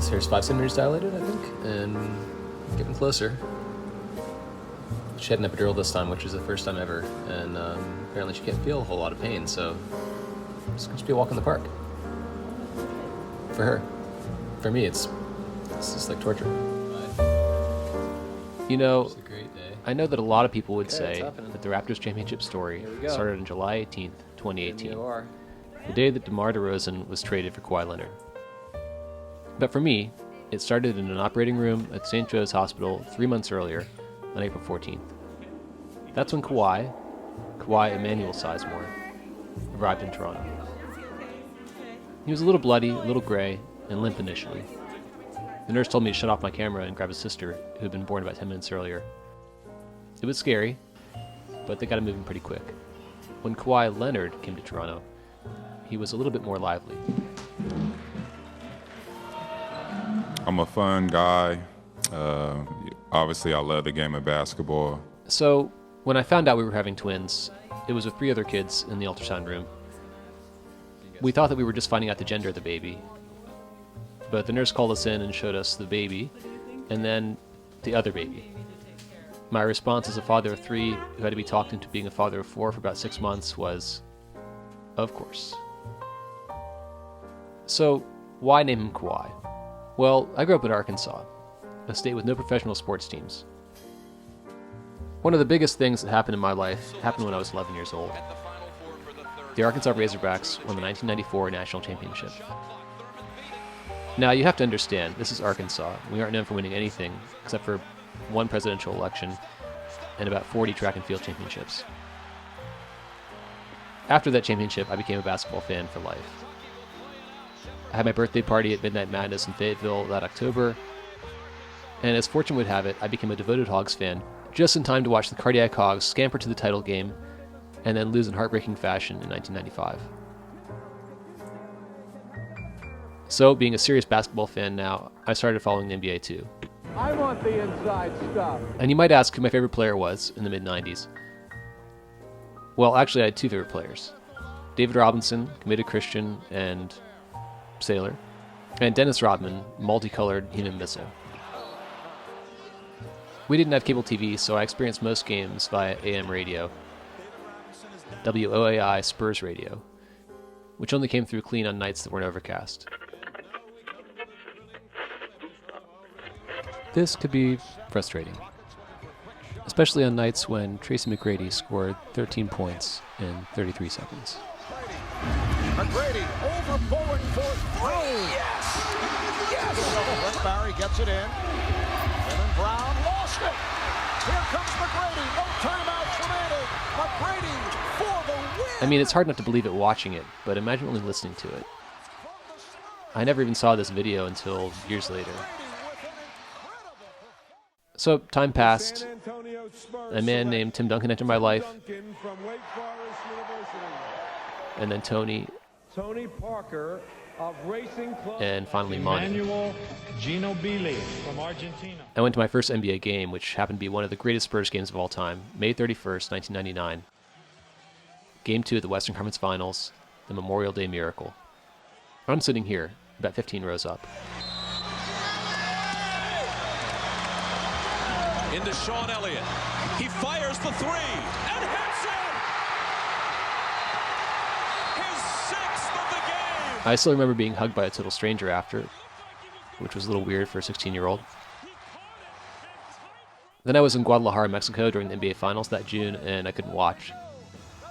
hair's 5 centimeters dilated, I think, and getting closer. She had an epidural this time, which was the first time ever, and apparently she can't feel a whole lot of pain, so it's going to be a walk in the park. For her. For me, it's just like torture. You know, I know that a lot of people would say that the Raptors championship story started on July 18th, 2018, the day that DeMar DeRozan was traded for Kawhi Leonard. But for me, it started in an operating room at St. Joe's Hospital 3 months earlier, on April 14th. That's when Kawhi Emmanuel Sizemore, arrived in Toronto. He was a little bloody, a little gray, and limp initially. The nurse told me to shut off my camera and grab his sister, who had been born about 10 minutes earlier. It was scary, but they got him moving pretty quick. When Kawhi Leonard came to Toronto, he was a little bit more lively. I'm a fun guy. Obviously, I love the game of basketball. So, when I found out we were having twins, it was with 3 other kids in the ultrasound room. We thought that we were just finding out the gender of the baby. But the nurse called us in and showed us the baby, and then the other baby. My response as a father of 3 who had to be talked into being a father of 4 for about 6 months was, of course. So, why name him Kawhi? Well, I grew up in Arkansas, a state with no professional sports teams. One of the biggest things that happened in my life happened when I was 11 years old. The Arkansas Razorbacks won the 1994 National Championship. Now, you have to understand, this is Arkansas. We aren't known for winning anything except for 1 presidential election and about 40 track and field championships. After that championship, I became a basketball fan for life. I had my birthday party at Midnight Madness in Fayetteville that October, and as fortune would have it, I became a devoted Hogs fan just in time to watch the Cardiac Hogs scamper to the title game and then lose in heartbreaking fashion in 1995. So, being a serious basketball fan now, I started following the NBA too. I want the inside stuff. And you might ask who my favorite player was in the mid-90s. Well, actually I had 2 favorite players. David Robinson, committed Christian and sailor, and Dennis Rodman, multicolored human missile. We didn't have cable TV, so I experienced most games via AM radio, WOAI Spurs radio, which only came through clean on nights that weren't overcast. This could be frustrating, especially on nights when Tracy McGrady scored 13 points in 33 seconds. McGrady over Bowen for 3. Yes! Yes! Brett Barry gets it in. Dylan Brown lost it. Here comes McGrady. No timeouts remaining. McGrady for the win. I mean, it's hard not to believe it watching it, but imagine only listening to it. I never even saw this video until years later. So, time passed. A man named Tim Duncan entered my life. And then Tony Parker of Racing Club. And finally Monty. Emmanuel Ginobili from Argentina. I went to my first NBA game, which happened to be one of the greatest Spurs games of all time, May 31st, 1999. Game 2 of the Western Conference Finals, the Memorial Day Miracle. I'm sitting here, about 15 rows up. Into Sean Elliott. He fires the 3 and hits it! His 6th of the game! I still remember being hugged by a total stranger after, which was a little weird for a 16-year-old. Then I was in Guadalajara, Mexico during the NBA Finals that June, and I couldn't watch.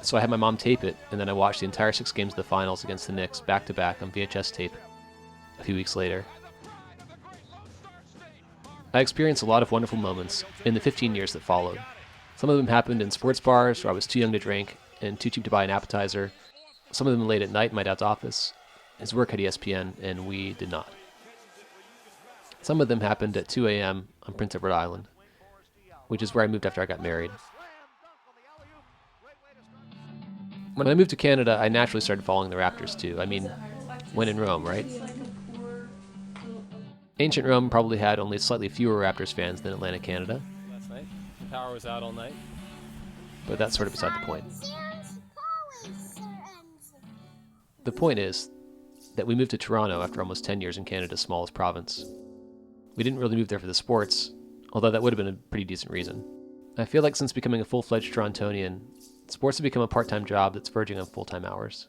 So I had my mom tape it, and then I watched the entire 6 games of the Finals against the Knicks back-to-back on VHS tape a few weeks later. I experienced a lot of wonderful moments in the 15 years that followed. Some of them happened in sports bars where I was too young to drink and too cheap to buy an appetizer. Some of them late at night in my dad's office. His work had ESPN, and we did not. Some of them happened at 2 a.m. on Prince Edward Island, which is where I moved after I got married. When I moved to Canada, I naturally started following the Raptors too. I mean, when in Rome, right? Ancient Rome probably had only slightly fewer Raptors fans than Atlantic Canada. Last night, the power was out all night. But that's sort of beside the point. The point is, that we moved to Toronto after almost 10 years in Canada's smallest province. We didn't really move there for the sports, although that would have been a pretty decent reason. I feel like since becoming a full-fledged Torontonian, sports have become a part-time job that's verging on full-time hours.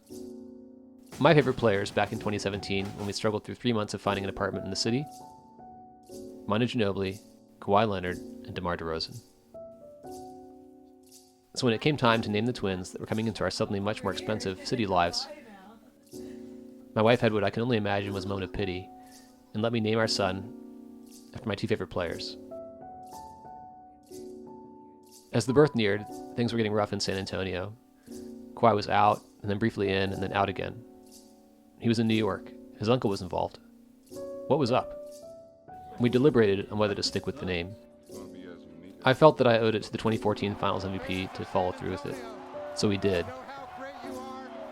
My favorite players back in 2017, when we struggled through 3 months of finding an apartment in the city: Manu Ginobili, Kawhi Leonard, and DeMar DeRozan. So when it came time to name the twins that were coming into our suddenly much more expensive city lives, my wife had what I can only imagine was a moment of pity, and let me name our son after my two favorite players. As the birth neared, things were getting rough in San Antonio. Kawhi was out, and then briefly in, and then out again. He was in New York. His uncle was involved. What was up? We deliberated on whether to stick with the name. I felt that I owed it to the 2014 Finals MVP to follow through with it, so we did.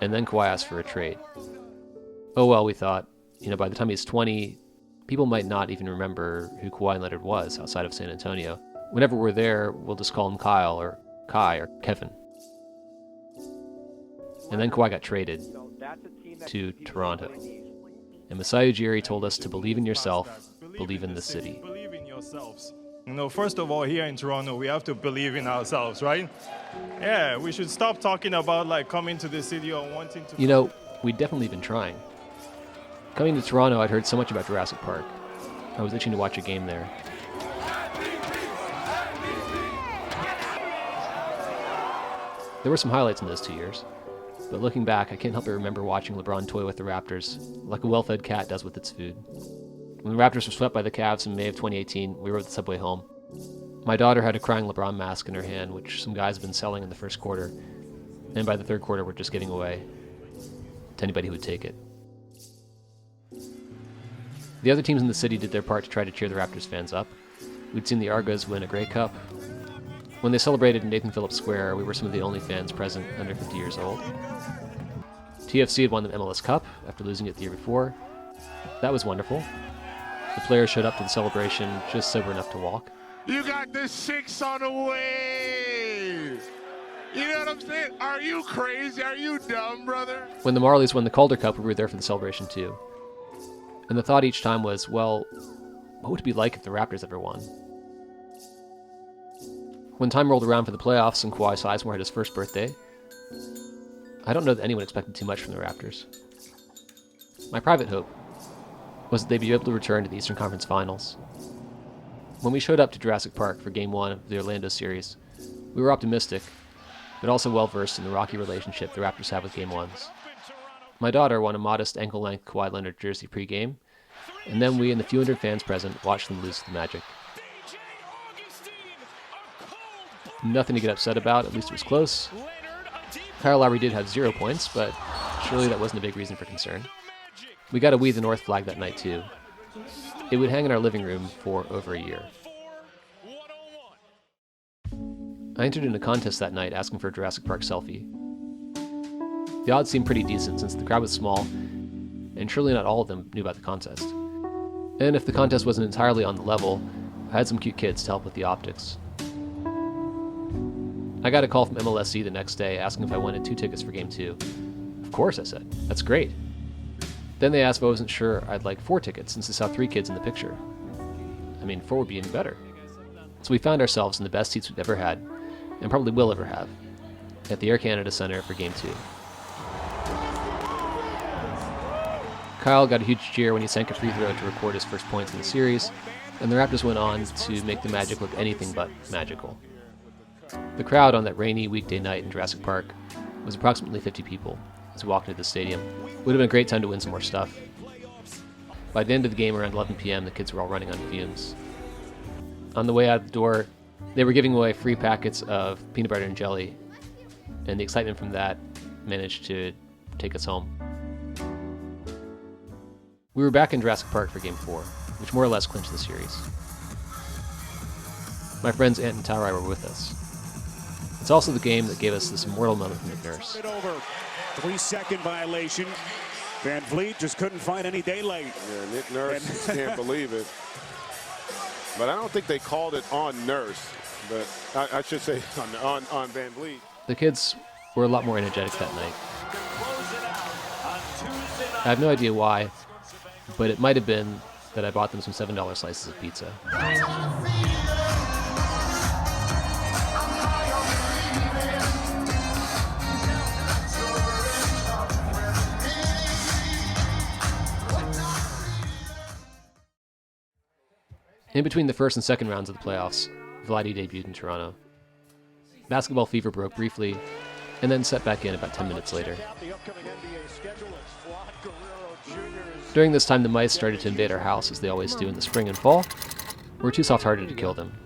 And then Kawhi asked for a trade. Oh well, we thought, by the time he's 20, people might not even remember who Kawhi Leonard was outside of San Antonio. Whenever we're there, we'll just call him Kyle or Kai or Kevin. And then Kawhi got traded to Toronto. And Masai Ujiri told us to believe in yourself, believe in the city. Believe in yourselves. First of all, here in Toronto, we have to believe in ourselves, right? Yeah, we should stop talking about coming to the city or wanting to... We'd definitely been trying. Coming to Toronto, I'd heard so much about Jurassic Park. I was itching to watch a game there. There were some highlights in those 2 years, but looking back, I can't help but remember watching LeBron toy with the Raptors, like a well-fed cat does with its food. When the Raptors were swept by the Cavs in May of 2018, we rode the subway home. My daughter had a crying LeBron mask in her hand, which some guys had been selling in the first quarter, and by the third quarter were just giving away to anybody who would take it. The other teams in the city did their part to try to cheer the Raptors fans up. We'd seen the Argos win a Grey Cup. When they celebrated in Nathan Phillips Square, we were some of the only fans present under 50 years old. TFC had won the MLS Cup after losing it the year before. That was wonderful. The players showed up to the celebration just sober enough to walk. You got the 6 on the way! You know what I'm saying? Are you crazy? Are you dumb, brother? When the Marlies won the Calder Cup, we were there for the celebration too. And the thought each time was, well, what would it be like if the Raptors ever won? When time rolled around for the playoffs and Kawhi Sizemore had his first birthday, I don't know that anyone expected too much from the Raptors. My private hope was that they'd be able to return to the Eastern Conference Finals. When we showed up to Jurassic Park for Game 1 of the Orlando series, we were optimistic, but also well-versed in the rocky relationship the Raptors have with Game 1s. My daughter won a modest ankle-length Kawhi Leonard jersey pre-game, and then we and the few hundred fans present watched them lose to the Magic. Nothing to get upset about, at least it was close. Kyle Lowry did have 0 points, but surely that wasn't a big reason for concern. We got a We the North flag that night too. It would hang in our living room for over a year. I entered in a contest that night asking for a Jurassic Park selfie. The odds seemed pretty decent since the crowd was small, and surely not all of them knew about the contest. And if the contest wasn't entirely on the level, I had some cute kids to help with the optics. I got a call from MLSC the next day asking if I wanted 2 tickets for Game 2. Of course, I said. That's great. Then they asked if I wasn't sure I'd like 4 tickets since they saw 3 kids in the picture. 4 would be even better. So we found ourselves in the best seats we've ever had, and probably will ever have, at the Air Canada Centre for Game 2. Kyle got a huge cheer when he sank a free throw to record his first points in the series, and the Raptors went on to make the Magic look anything but magical. The crowd on that rainy weekday night in Jurassic Park was approximately 50 people as we walked into the stadium. It would have been a great time to win some more stuff. By the end of the game, around 11 p.m., the kids were all running on fumes. On the way out the door, they were giving away free packets of peanut butter and jelly, and the excitement from that managed to take us home. We were back in Jurassic Park for Game 4, which more or less clinched the series. My friends Ant and Taurai were with us. It's also the game that gave us this immortal moment from Nick Nurse. 3-second violation. Van Vliet just couldn't find any daylight. Yeah, Nick Nurse can't believe it. But I don't think they called it on Nurse, but I should say on Van Vliet. The kids were a lot more energetic that night. Close it out on Tuesday I have no idea why, but it might have been that I bought them some $7 slices of pizza. In between the first and second rounds of the playoffs, Vladdy debuted in Toronto. Basketball fever broke briefly, and then set back in about 10 minutes later. During this time, the mice started to invade our house, as they always do in the spring and fall. We're too soft-hearted to kill them,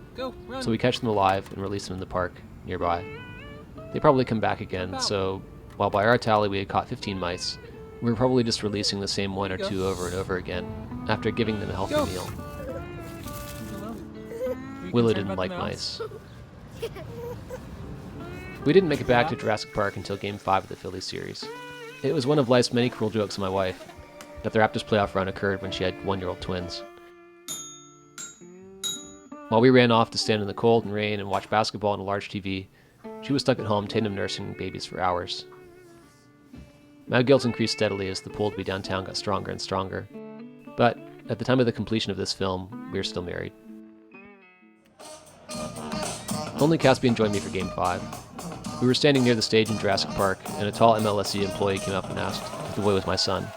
so we catch them alive and release them in the park nearby. They probably come back again, so while by our tally we had caught 15 mice, we were probably just releasing the same one or two over and over again, after giving them a healthy meal. Willow didn't like mice. We didn't make it back to Jurassic Park until Game 5 of the Phillies series. It was one of life's many cruel jokes of my wife that the Raptors playoff run occurred when she had 1-year-old twins. While we ran off to stand in the cold and rain and watch basketball on a large TV, she was stuck at home tandem nursing babies for hours. My guilt increased steadily as the pull to be downtown got stronger and stronger. But at the time of the completion of this film, we were still married. Only Caspian joined me for Game 5. We were standing near the stage in Jurassic Park, and a tall MLSE employee came up and asked if the boy was my son.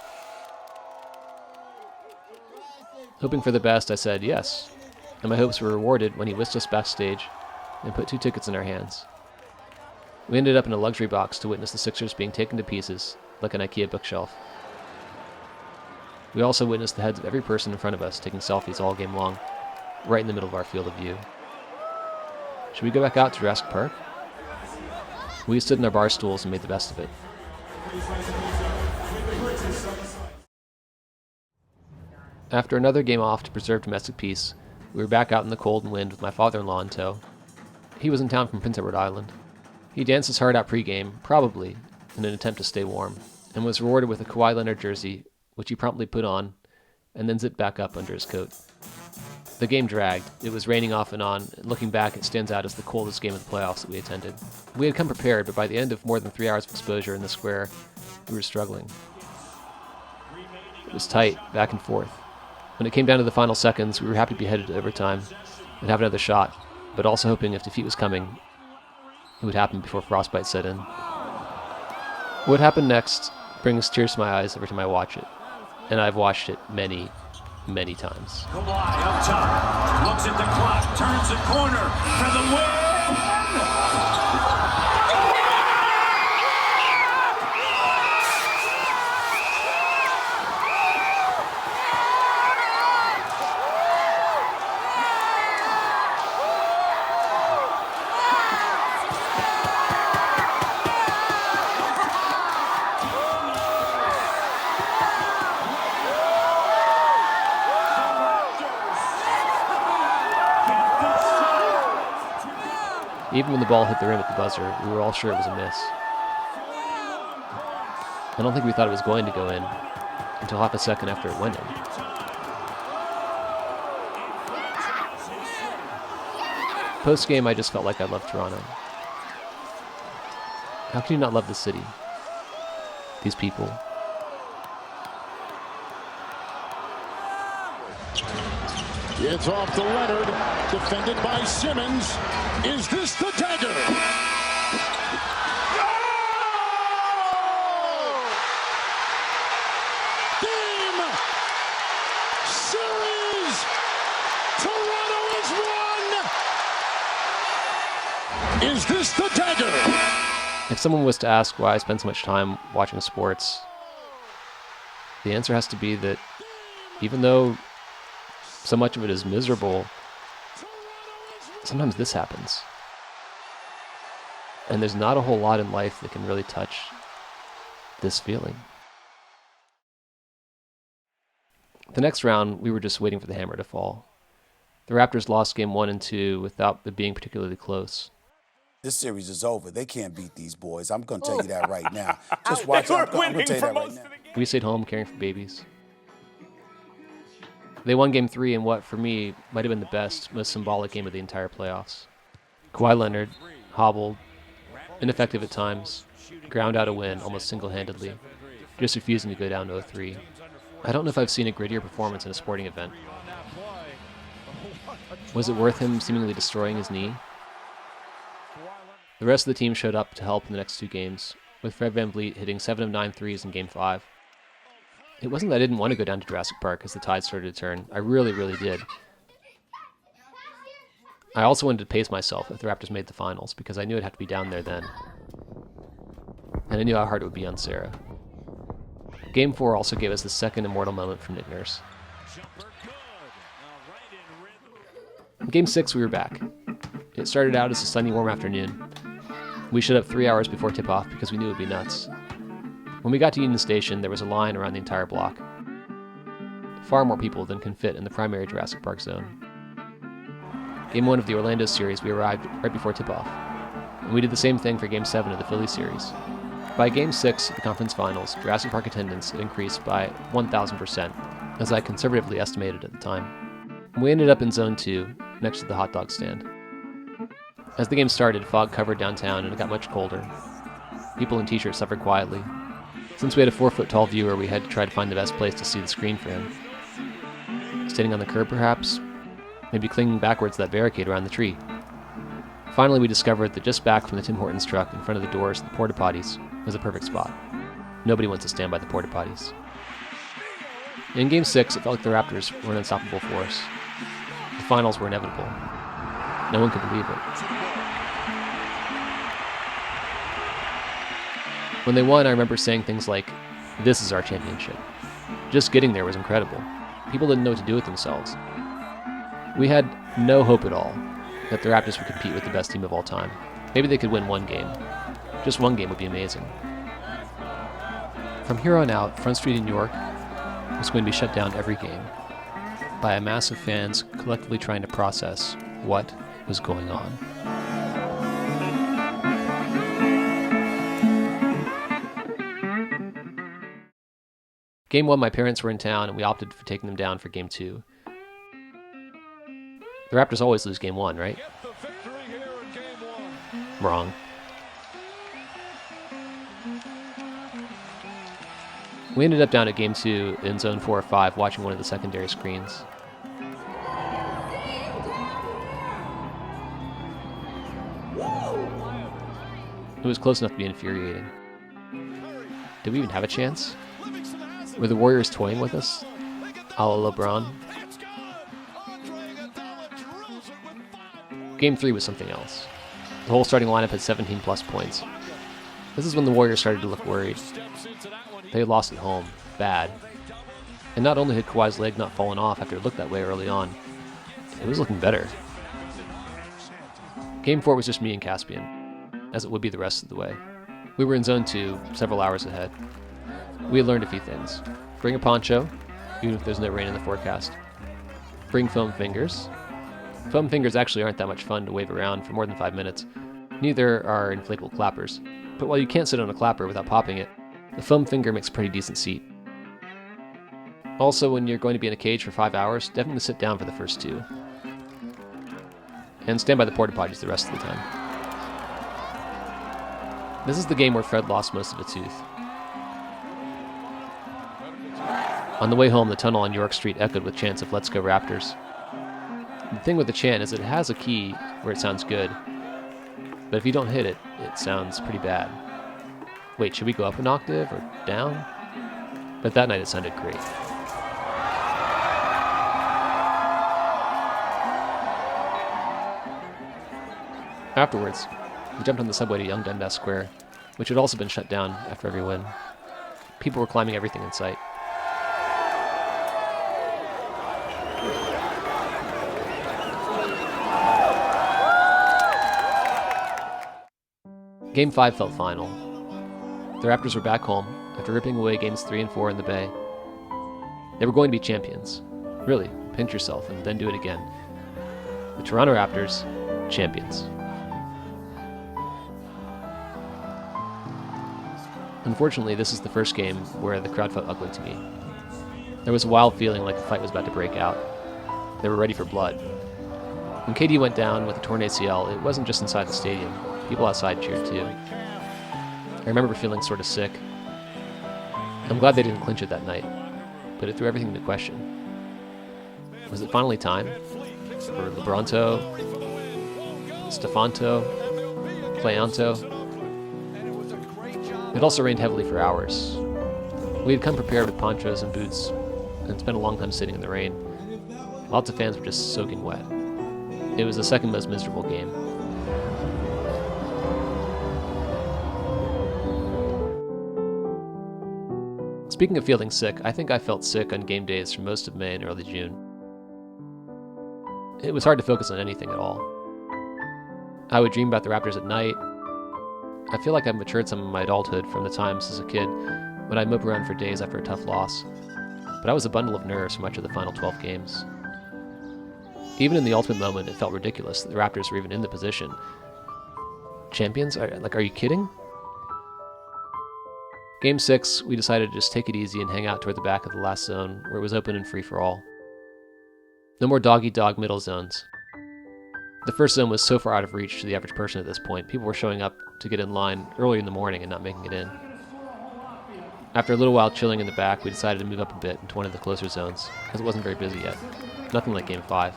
Hoping for the best, I said yes, and my hopes were rewarded when he whisked us backstage and put 2 tickets in our hands. We ended up in a luxury box to witness the Sixers being taken to pieces like an IKEA bookshelf. We also witnessed the heads of every person in front of us taking selfies all game long, right in the middle of our field of view. Should we go back out to Jurassic Park? We stood in our bar stools and made the best of it. After another game off to preserve domestic peace, we were back out in the cold and wind with my father-in-law in tow. He was in town from Prince Edward Island. He danced his heart out pre-game, probably in an attempt to stay warm, and was rewarded with a Kawhi Leonard jersey, which he promptly put on, and then zipped back up under his coat. The game dragged. It was raining off and on. Looking back, it stands out as the coldest game of the playoffs that we attended. We had come prepared, but by the end of more than 3 hours of exposure in the square, we were struggling. It was tight, back and forth. When it came down to the final seconds, we were happy to be headed to overtime and have another shot, but also hoping if defeat was coming, it would happen before frostbite set in. What happened next brings tears to my eyes every time I watch it, and I've watched it many, many times. Kawhi up top, looks at the clock, turns the corner for the win! Even when the ball hit the rim at the buzzer, we were all sure it was a miss. I don't think we thought it was going to go in until half a second after it went in. Post-game, I just felt like I loved Toronto. How can you not love this city? These people. It's off to Leonard, defended by Simmons. Is this the dagger? Game! Series! Toronto has won! Is this the dagger? If someone was to ask why I spend so much time watching sports, the answer has to be that even though so much of it is miserable, sometimes this happens. And there's not a whole lot in life that can really touch this feeling. The next round, we were just waiting for the hammer to fall. The Raptors lost game 1 and 2 without it being particularly close. This series is over. They can't beat these boys. I'm going to tell you that right now. Just watch out. I'm going to tell you that right now. We stayed home caring for babies. They won Game 3 in what, for me, might have been the best, most symbolic game of the entire playoffs. Kawhi Leonard, hobbled, ineffective at times, ground out a win almost single-handedly. just refusing to go down 0-3. I don't know if I've seen a grittier performance in a sporting event. Was it worth him seemingly destroying his knee? The rest of the team showed up to help in the next 2 games, with Fred VanVleet hitting 7 of 9 threes in Game 5. It wasn't that I didn't want to go down to Jurassic Park as the tide started to turn. I really, really did. I also wanted to pace myself if the Raptors made the finals, because I knew I'd have to be down there then. And I knew how hard it would be on Sarah. Game 4 also gave us the second immortal moment from Nick Nurse. In Game 6, we were back. It started out as a sunny, warm afternoon. We showed up 3 hours before tip-off because we knew it would be nuts. When we got to Union Station, there was a line around the entire block. Far more people than can fit in the primary Jurassic Park zone. Game 1 of the Orlando series, we arrived right before tip-off. And we did the same thing for Game 7 of the Philly series. By Game 6 of the conference finals, Jurassic Park attendance had increased by 1,000%, as I conservatively estimated at the time. We ended up in Zone 2, next to the hot dog stand. As the game started, fog covered downtown and it got much colder. People in t-shirts suffered quietly. Since we had a 4-foot-tall viewer, we had to try to find the best place to see the screen for him. Standing on the curb, perhaps? Maybe clinging backwards to that barricade around the tree. Finally, we discovered that just back from the Tim Hortons truck in front of the doors of the porta-potties was a perfect spot. Nobody wants to stand by the porta-potties. In Game 6, it felt like the Raptors were an unstoppable force. The finals were inevitable. No one could believe it. When they won, I remember saying things like, "This is our championship." Just getting there was incredible. People didn't know what to do with themselves. We had no hope at all that the Raptors would compete with the best team of all time. Maybe they could win one game. Just one game would be amazing. From here on out, Front Street in New York was going to be shut down every game by a mass of fans collectively trying to process what was going on. Game 1, my parents were in town, and we opted for taking them down for Game 2. The Raptors always lose Game 1, right? Wrong. We ended up down at Game 2 in Zone 4 or 5, watching one of the secondary screens. It was close enough to be infuriating. Did we even have a chance? Were the Warriors toying with us? A la LeBron? Game 3 was something else. The whole starting lineup had 17 plus points. This is when the Warriors started to look worried. They had lost at home, bad. And not only had Kawhi's leg not fallen off after it looked that way early on, it was looking better. Game 4 was just me and Caspian, as it would be the rest of the way. We were in Zone 2, several hours ahead. We had learned a few things. Bring a poncho, even if there's no rain in the forecast. Bring foam fingers. Foam fingers actually aren't that much fun to wave around for more than 5 minutes. Neither are inflatable clappers. But while you can't sit on a clapper without popping it, the foam finger makes a pretty decent seat. Also, when you're going to be in a cage for 5 hours, definitely sit down for the first 2. And stand by the porta-potties the rest of the time. This is the game where Fred lost most of a tooth. On the way home, the tunnel on York Street echoed with chants of "Let's go Raptors." The thing with the chant is it has a key where it sounds good, but if you don't hit it, it sounds pretty bad. Wait, should we go up an octave or down? But that night it sounded great. Afterwards, we jumped on the subway to Young Dundas Square, which had also been shut down after every win. People were climbing everything in sight. Game 5 felt final. The Raptors were back home after ripping away Games 3 and 4 in the Bay. They were going to be champions. Really, pinch yourself and then do it again. The Toronto Raptors, champions. Unfortunately, this is the first game where the crowd felt ugly to me. There was a wild feeling like a fight was about to break out. They were ready for blood. When KD went down with a torn ACL, it wasn't just inside the stadium. People outside cheered too. I remember feeling sort of sick. I'm glad they didn't clinch it that night, but it threw everything into question. Was it finally time for LeBronto, Stefanto, Playanto? It also rained heavily for hours. We had come prepared with ponchos and boots and spent a long time sitting in the rain. Lots of fans were just soaking wet. It was the second most miserable game. Speaking of feeling sick, I think I felt sick on game days for most of May and early June. It was hard to focus on anything at all. I would dream about the Raptors at night. I feel like I've matured some of my adulthood from the times as a kid when I'd mope around for days after a tough loss. But I was a bundle of nerves for much of the final 12 games. Even in the ultimate moment, it felt ridiculous that the Raptors were even in the position. Champions? Are you kidding? Game 6, we decided to just take it easy and hang out toward the back of the last zone, where it was open and free for all. No more dog-eat-dog middle zones. The first zone was so far out of reach to the average person at this point, people were showing up to get in line early in the morning and not making it in. After a little while chilling in the back, we decided to move up a bit into one of the closer zones, because it wasn't very busy yet. Nothing like Game 5.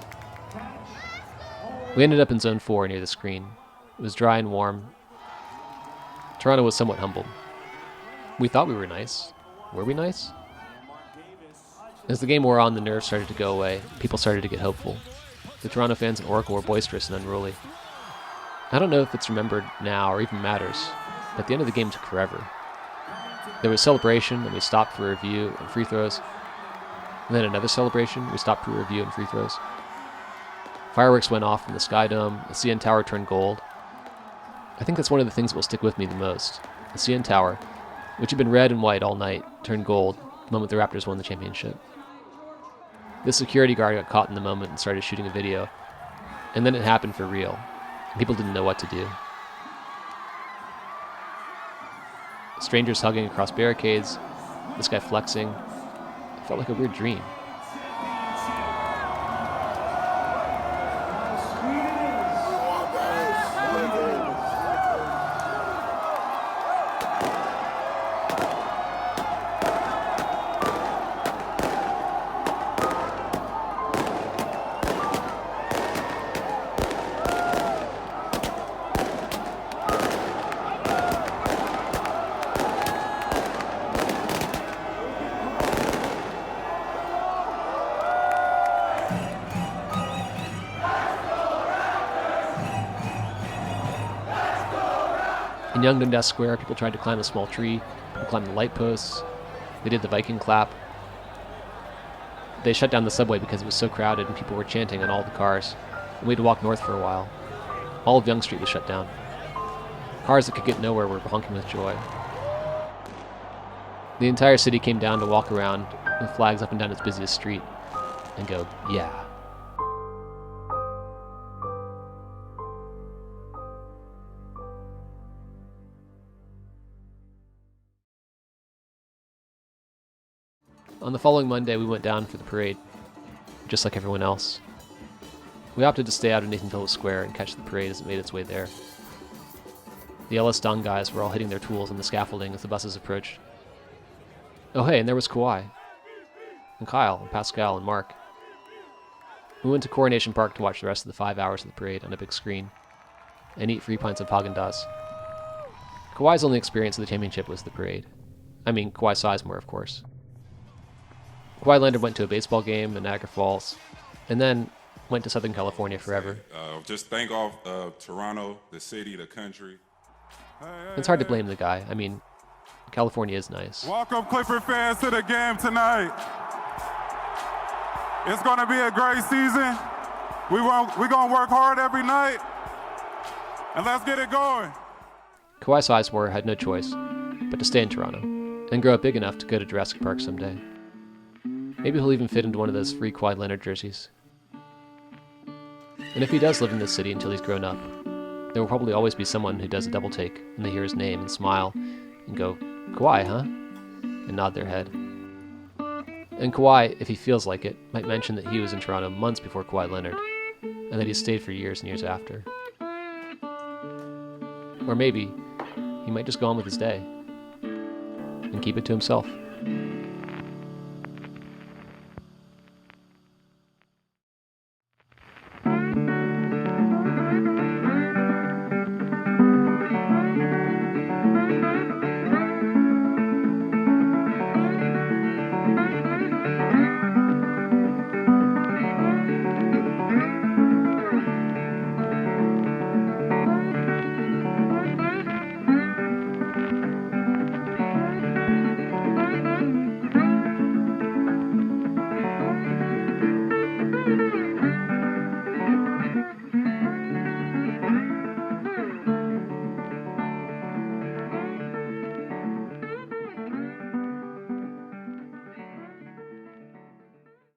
We ended up in Zone 4 near the screen. It was dry and warm. Toronto was somewhat humbled. We thought we were nice. Were we nice? As the game wore on, the nerves started to go away. People started to get hopeful. The Toronto fans in Oracle were boisterous and unruly. I don't know if it's remembered now or even matters, but the end of the game took forever. There was celebration, and we stopped for review and free throws. And then another celebration, we stopped for review and free throws. Fireworks went off from the Sky Dome, the CN Tower turned gold. I think that's one of the things that will stick with me the most. The CN Tower, which had been red and white all night, turned gold the moment the Raptors won the championship. The security guard got caught in the moment and started shooting a video. And then it happened for real. And people didn't know what to do. Strangers hugging across barricades, this guy flexing. It felt like a weird dream. In Young Dundas Square, people tried to climb a small tree, people climbed the light posts, they did the Viking clap. They shut down the subway because it was so crowded and people were chanting on all the cars, and we had to walk north for a while. All of Yonge Street was shut down. Cars that could get nowhere were honking with joy. The entire city came down to walk around with flags up and down its busiest street and go, yeah. On the following Monday, we went down for the parade, just like everyone else. We opted to stay out of Nathan Phillips Square and catch the parade as it made its way there. The LS Don guys were all hitting their tools on the scaffolding as the buses approached. Oh hey, and there was Kawhi, and Kyle, and Pascal, and Mark. We went to Coronation Park to watch the rest of the 5 hours of the parade on a big screen, and eat 3 pints of Haagen-Dazs. Kawhi's only experience of the championship was the parade. I mean, Kawhi Sizemore, of course. Kawhi Leonard went to a baseball game in Niagara Falls, and then went to Southern California forever. Just thank off Toronto, the city, the country. It's hard to blame the guy. I mean, California is nice. Welcome, Clipper fans, to the game tonight. It's going to be a great season. We're going to work hard every night, and let's get it going. Kawhi Sizemore had no choice but to stay in Toronto and grow up big enough to go to Jurassic Park someday. Maybe he'll even fit into one of those free Kawhi Leonard jerseys. And if he does live in this city until he's grown up, there will probably always be someone who does a double take and they hear his name and smile and go, Kawhi, huh? And nod their head. And Kawhi, if he feels like it, might mention that he was in Toronto months before Kawhi Leonard, and that he stayed for years and years after. Or maybe he might just go on with his day and keep it to himself.